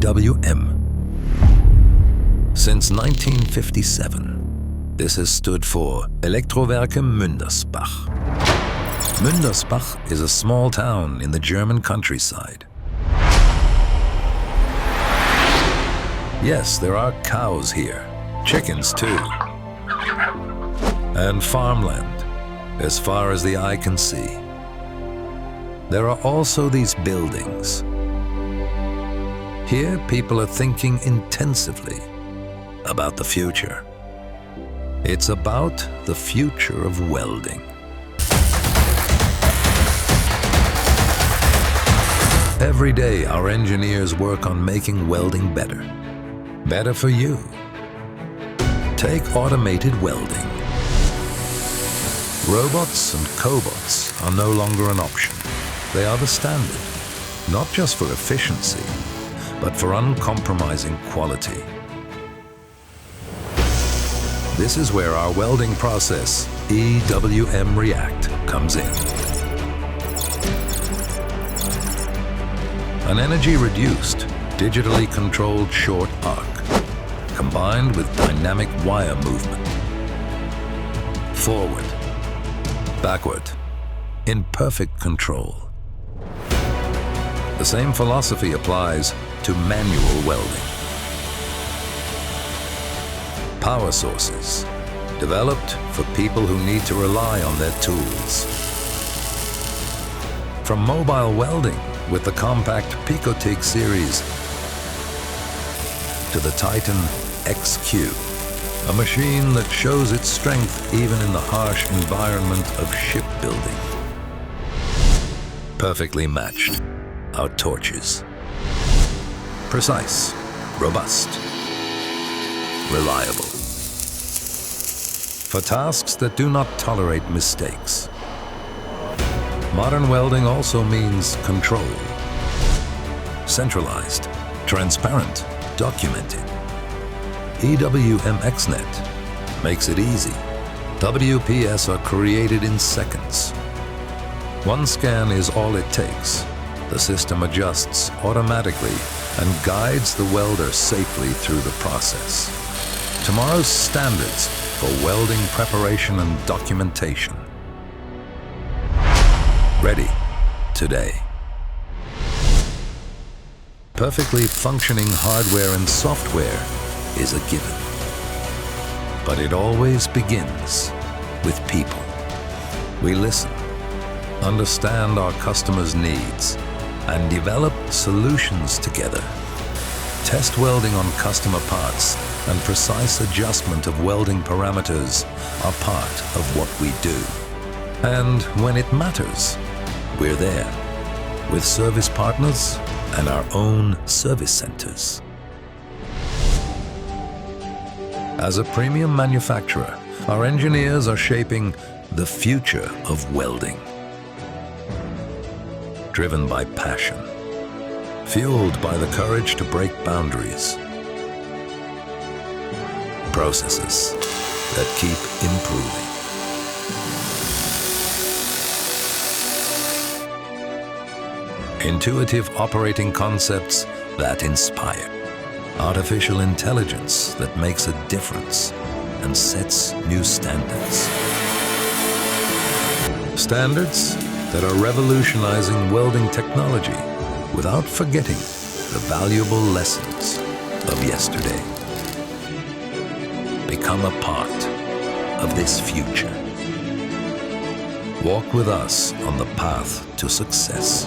EWM. Since 1957, this has stood for Elektrowerke Mündersbach. Mündersbach is a small town in the German countryside. Yes, there are cows here, chickens too, and farmland as far as the eye can see. There are also these buildings. Here, people are thinking intensively about the future. It's about the future of welding. Every day, our engineers work on making welding better. Better for you. Take automated welding. Robots and cobots are no longer an option. They are the standard, not just for efficiency, but for uncompromising quality. This is where our welding process, EWM React, comes in. An energy-reduced, digitally controlled short arc, combined with dynamic wire movement. Forward, backward, in perfect control. The same philosophy applies to manual welding. Power sources, developed for people who need to rely on their tools. From mobile welding with the compact Picotig series to the Titan XQ, a machine that shows its strength even in the harsh environment of shipbuilding. Perfectly matched, our torches. Precise, robust, reliable. For tasks that do not tolerate mistakes. Modern welding also means control. Centralized, transparent, documented. EWM XNet makes it easy. WPS are created in seconds. One scan is all it takes. The system adjusts automatically and guides the welder safely through the process. Tomorrow's standards for welding preparation and documentation. Ready today. Perfectly functioning hardware and software is a given. But it always begins with people. We listen, understand our customers' needs, and develop solutions together. Test welding on customer parts and precise adjustment of welding parameters are part of what we do. And when it matters, we're there with service partners and our own service centers. As a premium manufacturer, our engineers are shaping the future of welding. Driven by passion, fueled by the courage to break boundaries. Processes that keep improving. Intuitive operating concepts that inspire. Artificial intelligence that makes a difference and sets new standards. Standards that are revolutionizing welding technology without forgetting the valuable lessons of yesterday. Become a part of this future. Walk with us on the path to success.